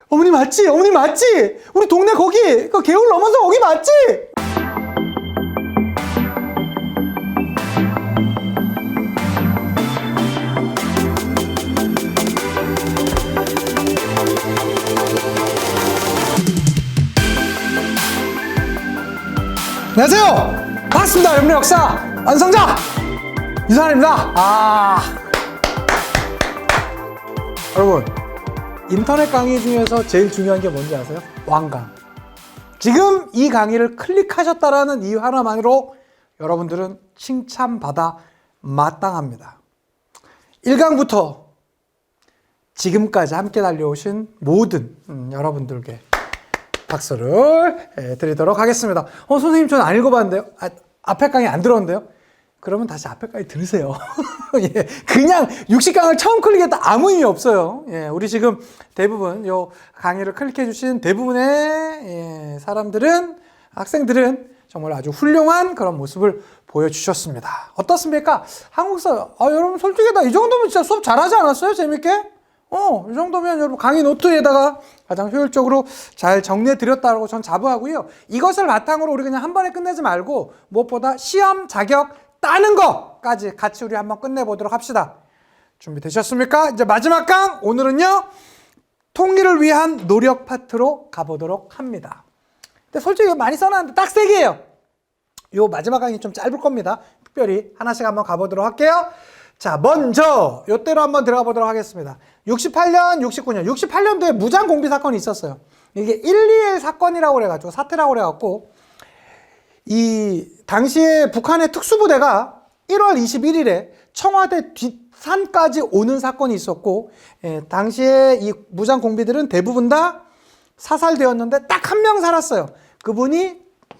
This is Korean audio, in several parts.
어머니 맞지? 어머니 맞지? 우리 동네 거기 그 개울 넘어서 거기 맞지? 안녕하세요. 반갑습니다. 여러분의 역사 완성자 이상한입니다. 여러분, 인터넷 강의 중에서 제일 중요한 게 뭔지 아세요? 완강. 지금 이 강의를 클릭하셨다라는 이유 하나만으로 여러분들은 칭찬받아 마땅합니다. 1강부터 지금까지 함께 달려오신 모든 여러분들께 박수를 드리도록 하겠습니다. 선생님, 저는 안 읽어봤는데요. 앞에 강의 안 들었는데요. 그러면 다시 앞에 강의 들으세요. 예, 그냥 60강을 처음 클릭했다 아무 의미 없어요. 예, 우리 지금 대부분 요 강의를 클릭해 주신 대부분의 사람들은, 학생들은 정말 아주 훌륭한 그런 모습을 보여주셨습니다. 어떻습니까? 한국사, 여러분 솔직히 이 정도면 진짜 수업 잘하지 않았어요? 재밌게? 이 정도면 여러분 강의 노트에다가 가장 효율적으로 잘 정리해 드렸다고 전 자부하고요. 이것을 바탕으로 우리 그냥 한 번에 끝내지 말고 무엇보다 시험 자격 따는 것까지 같이 우리 한번 끝내보도록 합시다. 준비되셨습니까? 이제 마지막 강, 오늘은요 통일을 위한 노력 파트로 가보도록 합니다. 근데 솔직히 많이 써놨는데 딱 3개예요. 요 마지막 강의 좀 짧을 겁니다. 특별히 하나씩 한번 가보도록 할게요. 자, 먼저 요때로 한번 들어가 보도록 하겠습니다. 68년, 69년, 68년도에 무장 공비 사건이 있었어요. 이게 121 사건이라고 그래가지고, 사태라고 그래갖고, 이 당시에 북한의 특수부대가 1월 21일에 청와대 뒷산까지 오는 사건이 있었고, 당시에 이 무장 공비들은 대부분 다 사살되었는데 딱 한 명 살았어요. 그분이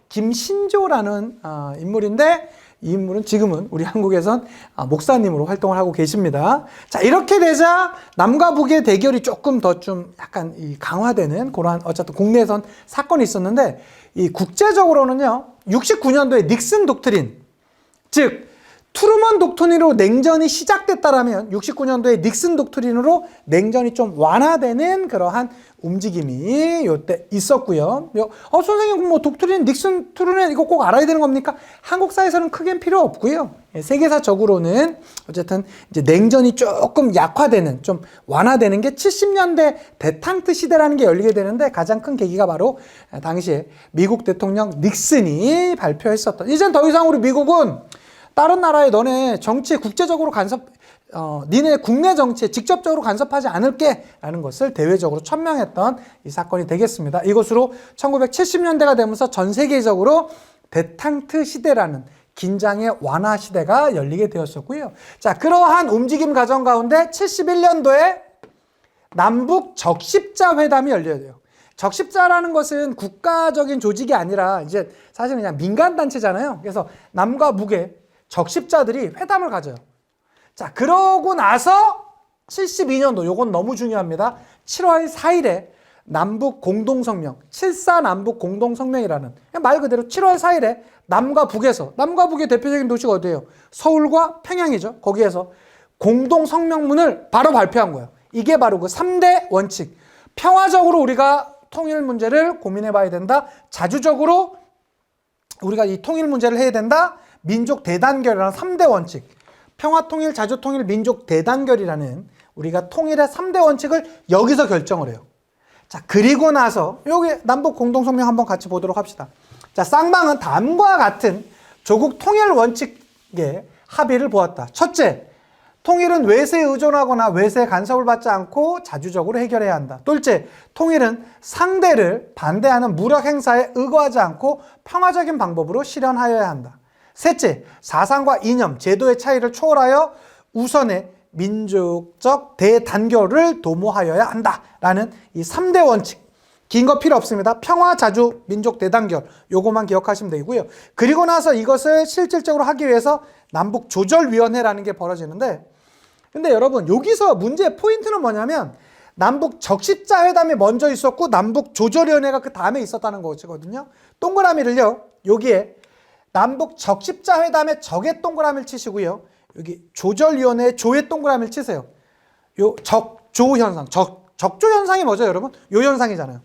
김신조라는 인물인데, 이 인물은 지금은 우리 한국에선 목사님으로 활동을 하고 계십니다. 자, 이렇게 되자 남과 북의 대결이 조금 더 좀 약간 강화되는 그러한 어쨌든 국내에선 사건이 있었는데, 이 국제적으로는요 69년도에 닉슨 독트린, 즉 트루먼 독트린으로 냉전이 시작됐다라면 69년도에 닉슨 독트린으로 냉전이 좀 완화되는 그러한 움직임이 요때 있었고요. 선생님, 뭐 독트린, 닉슨 트루먼 이거 꼭 알아야 되는 겁니까? 한국사에서는 크게 필요 없고요. 세계사적으로는 어쨌든 이제 냉전이 조금 약화되는, 좀 완화되는 게 70년대 데탕트 시대라는 게 열리게 되는데, 가장 큰 계기가 바로 당시에 미국 대통령 닉슨이 발표했었던, 이젠 더 이상 우리 미국은 다른 나라에 너네 정치에 국제적으로 니네 국내 정치에 직접적으로 간섭하지 않을게 라는 것을 대외적으로 천명했던 이 사건이 되겠습니다. 이것으로 1970년대가 되면서 전 세계적으로 데탕트 시대라는 긴장의 완화 시대가 열리게 되었었고요. 자, 그러한 움직임 과정 가운데 71년도에 남북 적십자 회담이 열려야 돼요. 적십자라는 것은 국가적인 조직이 아니라 이제 사실 그냥 민간단체잖아요. 그래서 남과 북의 적십자들이 회담을 가져요. 자, 그러고 나서 72년도, 요건 너무 중요합니다. 7월 4일에 남북 공동성명, 7.4 남북 공동성명이라는, 말 그대로 7월 4일에 남과 북에서, 남과 북의 대표적인 도시가 어디예요? 서울과 평양이죠. 거기에서 공동성명문을 바로 발표한 거예요. 이게 바로 그 3대 원칙. 평화적으로 우리가 통일 문제를 고민해 봐야 된다. 자주적으로 우리가 이 통일 문제를 해야 된다. 민족 대단결이라는 3대 원칙. 평화, 통일, 자주 통일, 민족 대단결이라는 우리가 통일의 3대 원칙을 여기서 결정을 해요. 자, 그리고 나서 여기 남북 공동성명 한번 같이 보도록 합시다. 자, 쌍방은 다음과 같은 조국 통일 원칙에 합의를 보았다. 첫째, 통일은 외세에 의존하거나 외세의 간섭을 받지 않고 자주적으로 해결해야 한다. 둘째, 통일은 상대를 반대하는 무력 행사에 의거하지 않고 평화적인 방법으로 실현하여야 한다. 셋째, 사상과 이념, 제도의 차이를 초월하여 우선의 민족적 대단결을 도모하여야 한다라는 이 3대 원칙. 긴 거 필요 없습니다. 평화, 자주, 민족 대단결, 요거만 기억하시면 되고요. 그리고 나서 이것을 실질적으로 하기 위해서 남북조절위원회라는 게 벌어지는데, 근데 여러분 여기서 문제의 포인트는 뭐냐면 남북 적십자 회담이 먼저 있었고 남북조절위원회가 그 다음에 있었다는 거거든요. 동그라미를요, 여기에 남북 적십자 회담의 적의 동그라미를 치시고요, 여기 조절위원회의 조의 동그라미를 치세요. 요 적조 현상, 적조 현상이 뭐죠, 여러분? 요 현상이잖아요.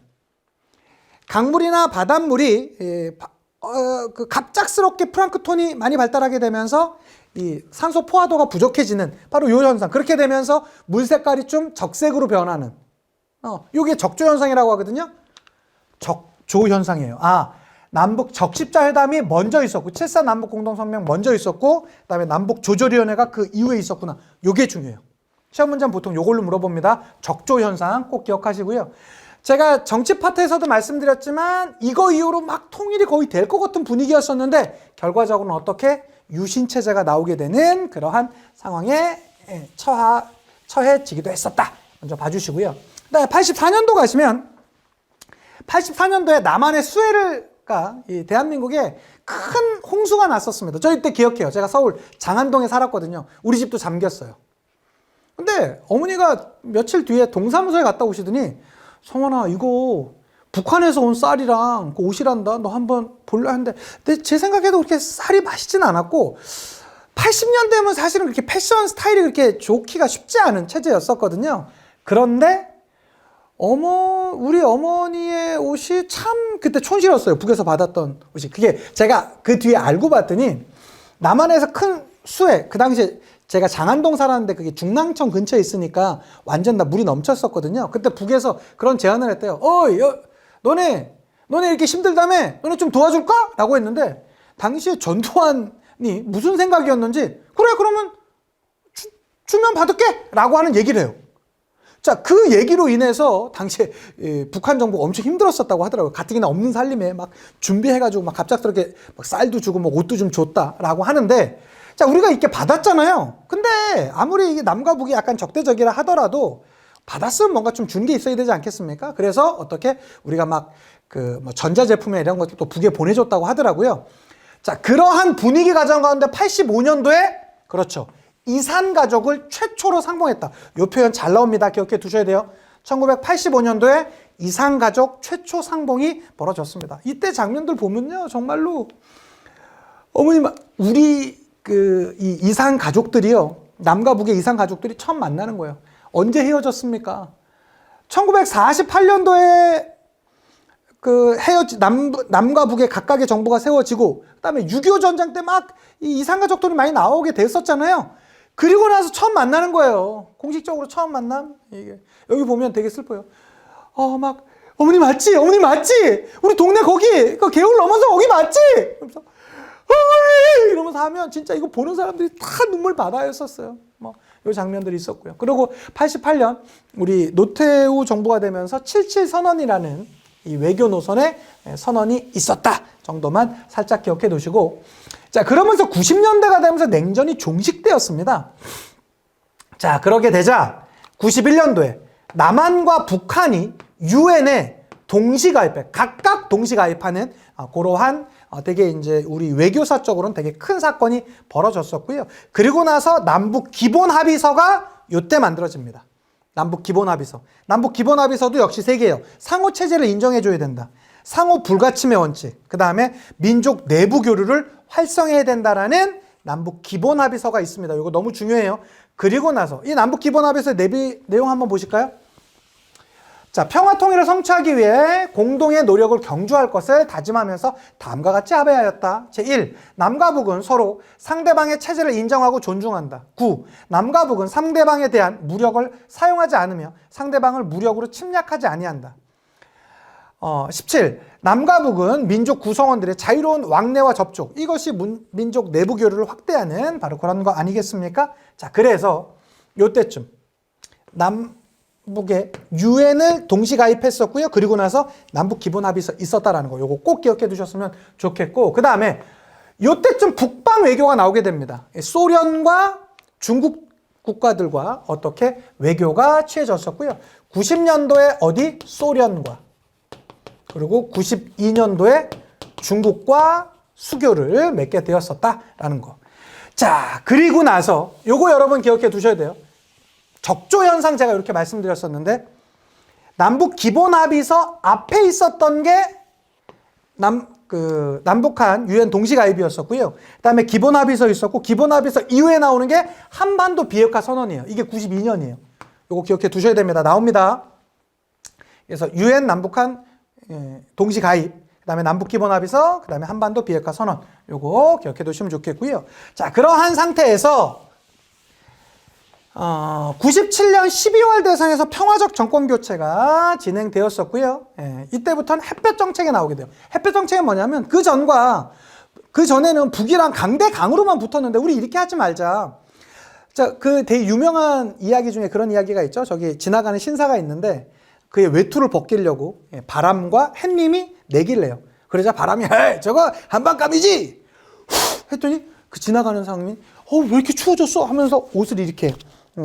강물이나 바닷물이 그 갑작스럽게 플랑크톤이 많이 발달하게 되면서 이 산소 포화도가 부족해지는 바로 요 현상. 그렇게 되면서 물 색깔이 좀 적색으로 변하는 요게 적조 현상이라고 하거든요. 적조 현상이에요. 남북 적십자회담이 먼저 있었고 7.4 남북 공동성명 먼저 있었고 그다음에 남북 조절위원회가 그 이후에 있었구나. 요게 중요해요. 시험 문제는 보통 요걸로 물어봅니다. 적조 현상 꼭 기억하시고요. 제가 정치 파트에서도 말씀드렸지만 이거 이후로 막 통일이 거의 될 것 같은 분위기였었는데 결과적으로는 어떻게 유신체제가 나오게 되는 그러한 상황에 처해지기도 했었다. 먼저 봐주시고요. 84년도 가시면 84년도에 남한의 수해가 이 대한민국에 큰 홍수가 났었습니다. 저 이때 기억해요. 제가 서울 장안동에 살았거든요. 우리 집도 잠겼어요. 근데 어머니가 며칠 뒤에 동사무소에 갔다 오시더니 성원아 이거 북한에서 온 쌀이랑 그 옷이란다. 너 한번 볼래 하는데 근데 제 생각에도 그렇게 쌀이 맛있진 않았고 80년대면 사실은 그렇게 패션 스타일이 그렇게 좋기가 쉽지 않은 체제였었거든요. 그런데 우리 어머니의 옷이 참 그때 촌스러웠어요. 북에서 받았던 옷이. 그게 제가 그 뒤에 알고 봤더니 남한에서 큰 수해, 그 당시에 제가 장안동 살았는데 그게 중랑천 근처에 있으니까 완전 다 물이 넘쳤었거든요. 그때 북에서 그런 제안을 했대요. 너네 이렇게 힘들다며? 너네 좀 도와줄까? 라고 했는데 당시에 전두환이 무슨 생각이었는지 그래 그러면 주면 받을게 라고 하는 얘기를 해요. 자, 그 얘기로 인해서 당시에 북한 정부가 엄청 힘들었었다고 하더라고요. 가뜩이나 없는 살림에 막 준비해가지고 막 갑작스럽게 막 쌀도 주고 뭐 옷도 좀 줬다라고 하는데 자, 우리가 이렇게 받았잖아요. 근데 아무리 이게 남과 북이 약간 적대적이라 하더라도 받았으면 뭔가 좀 준 게 있어야 되지 않겠습니까? 그래서 어떻게 우리가 막 뭐 전자제품에 이런 것도 또 북에 보내줬다고 하더라고요. 자, 그러한 분위기 가정 가운데 85년도에 그렇죠. 이산 가족을 최초로 상봉했다. 이 표현 잘 나옵니다. 기억해 두셔야 돼요. 1985년도에 이산 가족 최초 상봉이 벌어졌습니다. 이때 장면들 보면요, 정말로 어머님 우리 이 이산 가족들이요, 남과 북의 이산 가족들이 처음 만나는 거예요. 언제 헤어졌습니까? 1948년도에 남과 북의 각각의 정부가 세워지고 그다음에 6.25 전쟁 때 막 이 이산 가족들이 많이 나오게 됐었잖아요. 그리고 나서 처음 만나는 거예요. 공식적으로 처음 만남. 이게 여기 보면 되게 슬퍼요. 막 어머니 맞지? 어머니 맞지? 우리 동네 거기 그 개울 넘어서 거기 맞지? 그러면서 어머니 이러면서 하면 진짜 이거 보는 사람들이 다 눈물 바다였었어요. 뭐 요 장면들이 있었고요. 그리고 88년 우리 노태우 정부가 되면서 77 선언이라는 이 외교 노선의 선언이 있었다 정도만 살짝 기억해 두시고, 자, 그러면서 90년대가 되면서 냉전이 종식되었습니다. 자, 그러게 되자 91년도에 남한과 북한이 유엔에 동시가입해, 각각 동시가입하는 그러한 되게 이제 우리 외교사적으로는 되게 큰 사건이 벌어졌었고요. 그리고 나서 남북 기본 합의서가 이때 만들어집니다. 남북 기본 합의서. 남북 기본 합의서도 역시 세 개예요. 상호 체제를 인정해줘야 된다. 상호 불가침의 원칙. 그 다음에 민족 내부 교류를 활성해야 된다라는 남북 기본 합의서가 있습니다. 이거 너무 중요해요. 그리고 나서 이 남북 기본 합의서의 내용 한번 보실까요? 자, 평화 통일을 성취하기 위해 공동의 노력을 경주할 것을 다짐하면서 다음과 같이 합의하였다. 제1. 남과 북은 서로 상대방의 체제를 인정하고 존중한다. 9. 남과 북은 상대방에 대한 무력을 사용하지 않으며 상대방을 무력으로 침략하지 아니한다. 17. 남과 북은 민족 구성원들의 자유로운 왕래와 접촉, 이것이 민족 내부 교류를 확대하는 바로 그런 거 아니겠습니까? 자, 그래서 요때쯤 남북의 유엔을 동시 가입했었고요. 그리고 나서 남북 기본 합의서 있었다라는 거, 요거 꼭 기억해 두셨으면 좋겠고, 그 다음에 요때쯤 북방 외교가 나오게 됩니다. 소련과 중국 국가들과 어떻게 외교가 취해졌었고요. 90년도에 어디? 소련과, 그리고 92년도에 중국과 수교를 맺게 되었었다라는 거. 자, 그리고 나서 요거 여러분 기억해 두셔야 돼요. 적조 현상 제가 이렇게 말씀드렸었는데, 남북 기본 합의서 앞에 있었던 게 남북한 유엔 동시 가입이었었고요. 그다음에 기본 합의서 있었고, 기본 합의서 이후에 나오는 게 한반도 비핵화 선언이에요. 이게 92년이에요. 요거 기억해 두셔야 됩니다. 나옵니다. 그래서 UN 남북한 동시 가입, 그다음에 남북 기본 합의서, 그다음에 한반도 비핵화 선언. 요거 기억해 두시면 좋겠고요. 자, 그러한 상태에서 97년 12월 대선에서 평화적 정권 교체가 진행되었었고요. 이때부터는 햇볕 정책이 나오게 돼요. 햇볕 정책이 뭐냐면 그 전에는 북이랑 강대강으로만 붙었는데 우리 이렇게 하지 말자. 자, 그 되게 유명한 이야기 중에 그런 이야기가 있죠. 저기 지나가는 신사가 있는데 그의 외투를 벗기려고 바람과 햇님이 내기를 해요. 그러자 바람이 헤이, 저거 한방감이지 했더니 그 지나가는 사람이 왜 이렇게 추워졌어 하면서 옷을 이렇게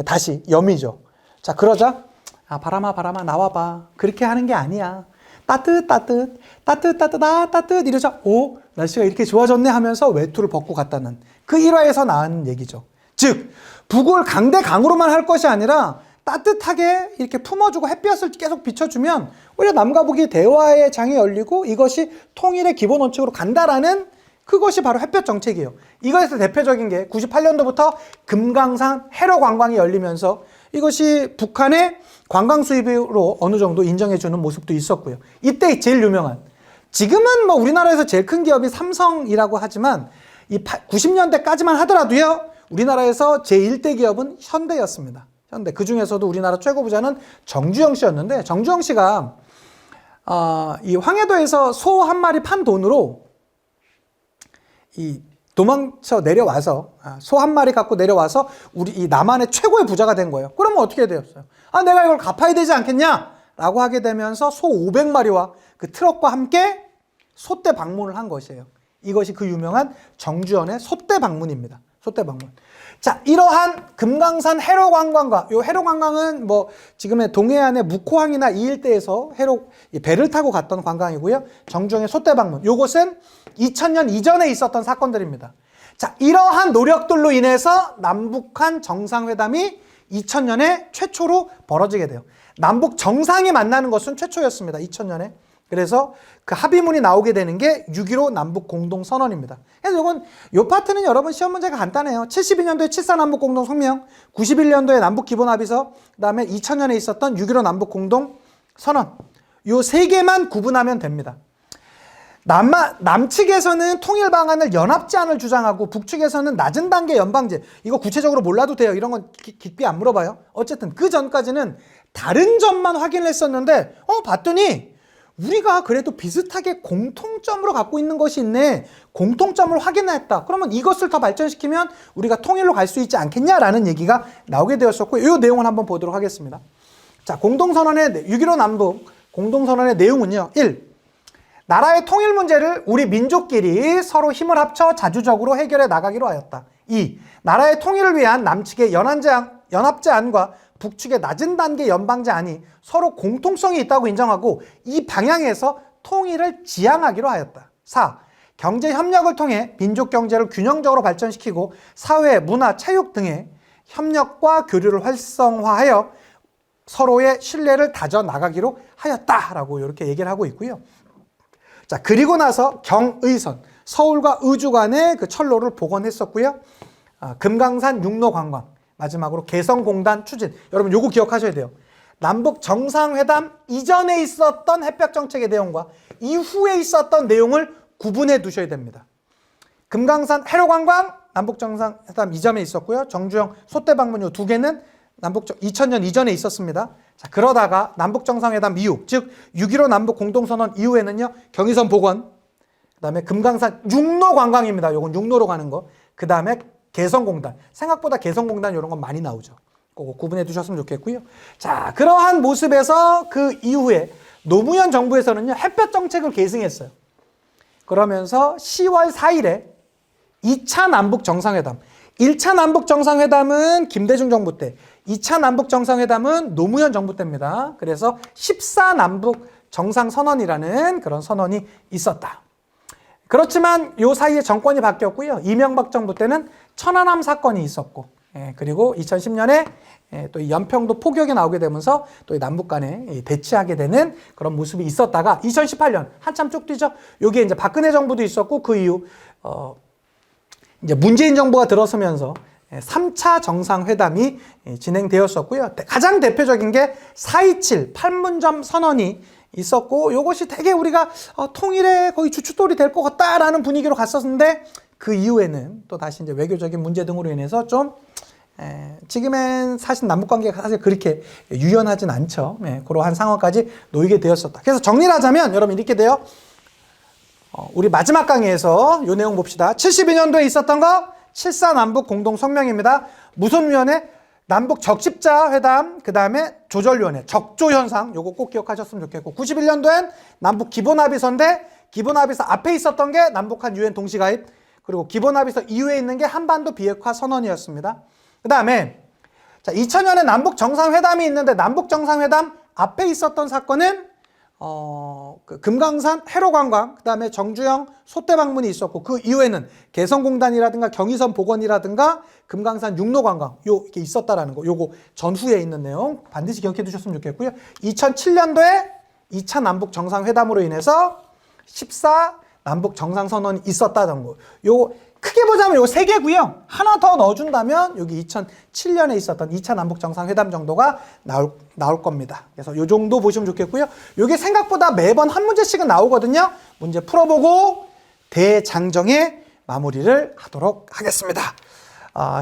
다시 여미죠. 자, 그러자 바람아 나와봐. 그렇게 하는 게 아니야. 따뜻 이러자 날씨가 이렇게 좋아졌네 하면서 외투를 벗고 갔다는 그 일화에서 나온 얘기죠. 즉 북을 강대강으로만 할 것이 아니라 따뜻하게 이렇게 품어주고 햇볕을 계속 비춰주면 오히려 남과 북이 대화의 장이 열리고 이것이 통일의 기본 원칙으로 간다라는 그것이 바로 햇볕 정책이에요. 이거에서 대표적인 게 98년도부터 금강산 해로 관광이 열리면서 이것이 북한의 관광 수입으로 어느 정도 인정해주는 모습도 있었고요. 이때 제일 유명한, 지금은 뭐 우리나라에서 제일 큰 기업이 삼성이라고 하지만 이 90년대까지만 하더라도요, 우리나라에서 제1대 기업은 현대였습니다. 현대. 그 중에서도 우리나라 최고 부자는 정주영 씨였는데, 정주영 씨가 이 황해도에서 소 한 마리 판 돈으로 이 도망쳐 내려와서 소 한 마리 갖고 내려와서 우리 이 남한의 최고의 부자가 된 거예요. 그러면 어떻게 되었어요? 내가 이걸 갚아야 되지 않겠냐? 라고 하게 되면서 소 500마리와 그 트럭과 함께 소떼 방문을 한 것이에요. 이것이 그 유명한 정주현의 소떼 방문입니다. 소떼 방문. 자, 이러한 금강산 해로 관광과, 요 해로 관광은 뭐 지금의 동해안의 묵호항이나 이 일대에서 배를 타고 갔던 관광이고요. 정주영의 소떼 방문. 요것은 2000년 이전에 있었던 사건들입니다. 자, 이러한 노력들로 인해서 남북한 정상회담이 2000년에 최초로 벌어지게 돼요. 남북 정상이 만나는 것은 최초였습니다. 2000년에. 그래서 그 합의문이 나오게 되는 게 6.15 남북 공동선언입니다. 그래서 요 파트는 여러분 시험 문제가 간단해요. 72년도에 7.4 남북 공동성명, 91년도에 남북 기본합의서, 그 다음에 2000년에 있었던 6.15 남북 공동선언. 요 세 개만 구분하면 됩니다. 남측에서는 통일 방안을 연합 제안을 주장하고 북측에서는 낮은 단계 연방제. 이거 구체적으로 몰라도 돼요. 이런 건 깊게 안 물어봐요. 어쨌든 그 전까지는 다른 점만 확인을 했었는데 봤더니 우리가 그래도 비슷하게 공통점으로 갖고 있는 것이 있네. 공통점을 확인했다. 그러면 이것을 더 발전시키면 우리가 통일로 갈 수 있지 않겠냐라는 얘기가 나오게 되었었고, 이 내용을 한번 보도록 하겠습니다. 자, 공동선언의 6.15 남북 공동선언의 내용은요. 1. 나라의 통일 문제를 우리 민족끼리 서로 힘을 합쳐 자주적으로 해결해 나가기로 하였다. 2. 나라의 통일을 위한 남측의 연합제안과 북측의 낮은 단계 연방제안이 서로 공통성이 있다고 인정하고 이 방향에서 통일을 지향하기로 하였다. 4. 경제협력을 통해 민족경제를 균형적으로 발전시키고 사회, 문화, 체육 등의 협력과 교류를 활성화하여 서로의 신뢰를 다져나가기로 하였다라고 이렇게 얘기를 하고 있고요. 자, 그리고 나서 경의선, 서울과 의주 간의 그 철로를 복원했었고요. 금강산 육로 관광, 마지막으로 개성공단 추진. 여러분 요거 기억하셔야 돼요. 남북 정상회담 이전에 있었던 햇볕 정책의 내용과 이후에 있었던 내용을 구분해 두셔야 됩니다. 금강산 해로 관광, 남북 정상회담 이전에 있었고요. 정주영 소떼 방문 요 두 개는 2000년 이전에 있었습니다. 자, 그러다가 남북 정상회담 이후, 즉 6.15 남북 공동선언 이후에는요. 경의선 복원, 그다음에 금강산 육로 관광입니다. 요건 육로로 가는 거. 그다음에 개성공단. 생각보다 개성공단 이런 건 많이 나오죠. 그거 구분해 두셨으면 좋겠고요. 자, 그러한 모습에서 그 이후에 노무현 정부에서는요. 햇볕 정책을 계승했어요. 그러면서 10월 4일에 2차 남북 정상회담. 1차 남북 정상회담은 김대중 정부 때, 2차 남북 정상회담은 노무현 정부 때입니다. 그래서 14 남북 정상선언이라는 그런 선언이 있었다. 그렇지만 요 사이에 정권이 바뀌었고요. 이명박 정부 때는 천안함 사건이 있었고, 그리고 2010년에 또 연평도 포격이 나오게 되면서 또 남북 간에 대치하게 되는 그런 모습이 있었다가 2018년 한참 쭉 뛰죠. 여기에 이제 박근혜 정부도 있었고 그 이후 이제 문재인 정부가 들어서면서 3차 정상회담이 진행되었었고요. 가장 대표적인 게 4.27 판문점 선언이 있었고, 이것이 되게 우리가 통일의 거의 주춧돌이 될 것 같다라는 분위기로 갔었는데, 그 이후에는 또 다시 이제 외교적인 문제 등으로 인해서 좀 지금은 사실 남북관계가 사실 그렇게 유연하진 않죠. 그러한 상황까지 놓이게 되었었다. 그래서 정리를 하자면 여러분 이렇게 돼요. 우리 마지막 강의에서 이 내용 봅시다. 72년도에 있었던 거 7.4 남북 공동성명입니다. 무슨 위원회? 남북 적십자 회담, 그 다음에 조절위원회, 적조현상, 요거 꼭 기억하셨으면 좋겠고, 91년도엔 남북 기본합의서인데, 기본합의서 앞에 있었던 게 남북한 유엔 동시가입, 그리고 기본합의서 이후에 있는 게 한반도 비핵화 선언이었습니다. 그 다음에, 자, 2000년에 남북 정상회담이 있는데, 남북 정상회담 앞에 있었던 사건은, 그 금강산 해로관광, 그 다음에 정주영 소떼 방문이 있었고, 그 이후에는 개성공단이라든가 경의선 복원이라든가 금강산 육로관광, 이게 있었다라는 거, 요거 전후에 있는 내용 반드시 기억해 두셨으면 좋겠고요. 2007년도에 2차 남북 정상회담으로 인해서 14 남북 정상선언이 있었다는 거. 요 크게 보자면 요 세 개고요. 하나 더 넣어준다면 여기 2007년에 있었던 2차 남북 정상회담 정도가 나올 겁니다. 그래서 요 정도 보시면 좋겠고요. 요게 생각보다 매번 한 문제씩은 나오거든요. 문제 풀어보고 대장정에 마무리를 하도록 하겠습니다.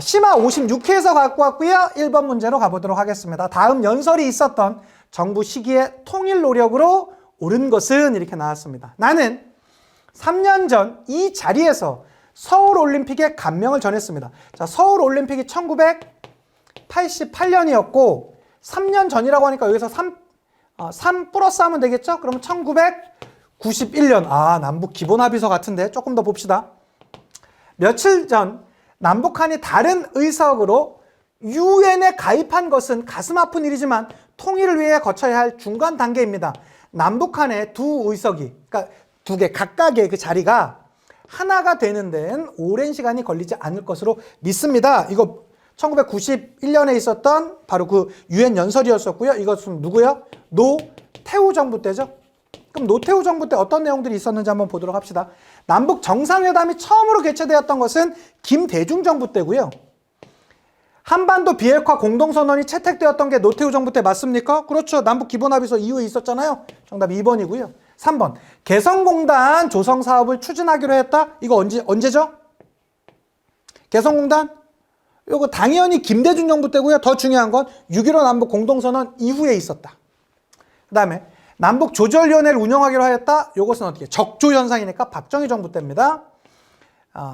심화 56회에서 갖고 왔고요. 1번 문제로 가보도록 하겠습니다. 다음 연설이 있었던 정부 시기의 통일 노력으로 옳은 것은 이렇게 나왔습니다. 나는 3년 전 이 자리에서 서울올림픽에 감명을 전했습니다. 자, 서울올림픽이 1988년이었고 3년 전이라고 하니까 여기서 3 플러스 하면 되겠죠? 그러면 1991년. 남북 기본합의서 같은데 조금 더 봅시다. 며칠 전 남북한이 다른 의석으로 유엔에 가입한 것은 가슴 아픈 일이지만 통일을 위해 거쳐야 할 중간 단계입니다. 남북한의 두 의석이, 그러니까 두 개 각각의 그 자리가 하나가 되는 데는 오랜 시간이 걸리지 않을 것으로 믿습니다. 이거 1991년에 있었던 바로 그 유엔 연설이었었고요. 이것은 누구요? 노태우 정부 때죠. 그럼 노태우 정부 때 어떤 내용들이 있었는지 한번 보도록 합시다. 남북 정상회담이 처음으로 개최되었던 것은 김대중 정부 때고요. 한반도 비핵화 공동선언이 채택되었던 게 노태우 정부 때 맞습니까? 그렇죠. 남북 기본합의서 이후에 있었잖아요. 정답 2번이고요. 3번. 개성공단 조성 사업을 추진하기로 했다. 이거 언제죠? 개성공단? 이거 당연히 김대중 정부 때고요. 더 중요한 건 6.15 남북 공동선언 이후에 있었다. 그 다음에 남북 조절위원회를 운영하기로 하였다. 이것은 어떻게? 적조현상이니까 박정희 정부 때입니다.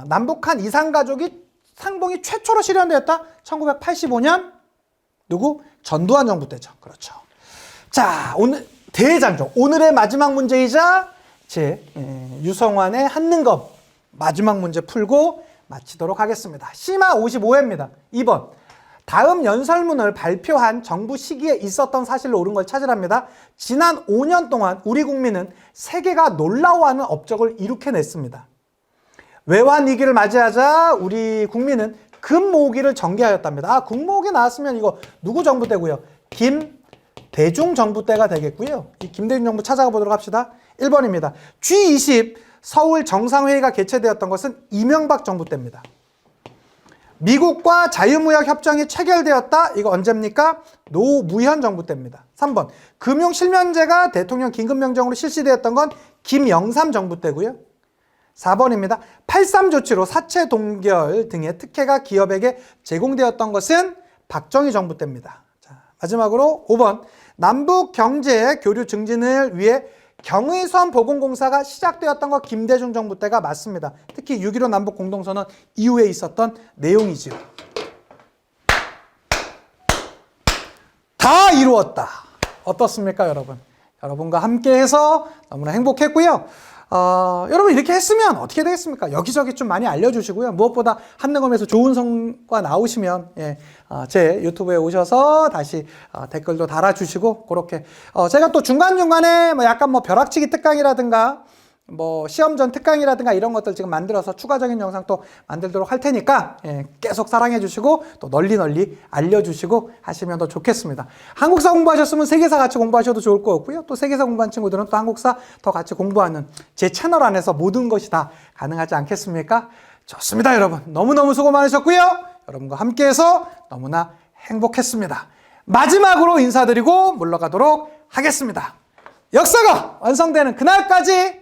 남북한 이산가족이 상봉이 최초로 실현되었다. 1985년 누구? 전두환 정부 때죠. 그렇죠. 자, 오늘 대장정. 오늘의 마지막 문제이자 제 유성환의 한능검 마지막 문제 풀고 마치도록 하겠습니다. 심화 55회입니다. 2번. 다음 연설문을 발표한 정부 시기에 있었던 사실로 옳은 걸 찾으랍니다. 지난 5년 동안 우리 국민은 세계가 놀라워하는 업적을 이룩해냈습니다. 외환 위기를 맞이하자 우리 국민은 금모으기를 전개하였답니다. 금모으기 나왔으면 이거 누구 정부 때고요? 김대중 정부 때가 되겠고요. 이 김대중 정부 찾아가 보도록 합시다. 1번입니다. G20 서울 정상회의가 개최되었던 것은 이명박 정부 때입니다. 미국과 자유무역 협정이 체결되었다. 이거 언제입니까? 노무현 정부 때입니다. 3번. 금융실명제가 대통령 긴급명령으로 실시되었던 건 김영삼 정부 때고요. 4번입니다. 8.3 조치로 사채 동결 등의 특혜가 기업에게 제공되었던 것은 박정희 정부 때입니다. 자, 마지막으로 5번. 남북 경제 교류 증진을 위해 경의선 보건공사가 시작되었던 것 김대중 정부 때가 맞습니다. 특히 6.15 남북 공동선언 이후에 있었던 내용이지요. 다 이루었다. 어떻습니까, 여러분? 여러분과 함께해서 너무나 행복했고요. 여러분 이렇게 했으면 어떻게 되겠습니까? 여기저기 좀 많이 알려주시고요. 무엇보다 한능검에서 좋은 성과 나오시면 제 유튜브에 오셔서 다시 댓글도 달아주시고 그렇게 제가 또 중간중간에 약간 벼락치기 특강이라든가 시험 전 특강이라든가 이런 것들 지금 만들어서 추가적인 영상 또 만들도록 할 테니까 계속 사랑해 주시고 또 널리 알려주시고 하시면 더 좋겠습니다. 한국사 공부하셨으면 세계사 같이 공부하셔도 좋을 것 같고요. 또 세계사 공부한 친구들은 또 한국사 더 같이 공부하는 제 채널 안에서 모든 것이 다 가능하지 않겠습니까? 좋습니다, 여러분. 너무너무 수고 많으셨고요. 여러분과 함께해서 너무나 행복했습니다. 마지막으로 인사드리고 물러가도록 하겠습니다. 역사가 완성되는 그날까지